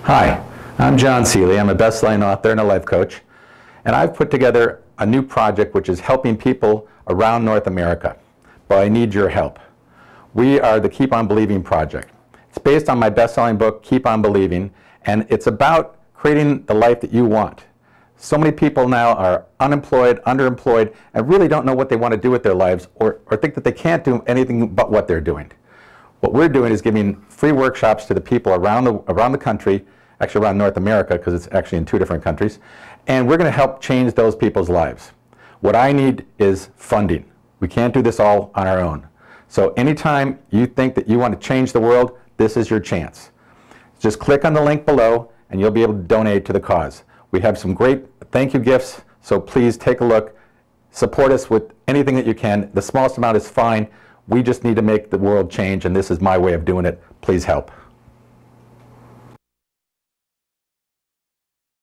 Hi, I'm John Seeley. I'm a best-selling author and a life coach, and I've put together a new project which is helping people around North America, but I need your help. We are the Keep On Believing Project. It's based on my best-selling book, Keep On Believing, and it's about creating the life that you want. So many people now are unemployed, underemployed, and really don't know what they want to do with their lives or think that they can't do anything but what they're doing. What we're doing is giving free workshops to the people around the country, actually around North America, because it's actually in 2 different countries, and we're going to help change those people's lives. What I need is funding. We can't do this all on our own. So anytime you think that you want to change the world, this is your chance. Just click on the link below and you'll be able to donate to the cause. We have some great thank you gifts, so please take a look. Support us with anything that you can. The smallest amount is fine. We just need to make the world change, and this is my way of doing it. Please help.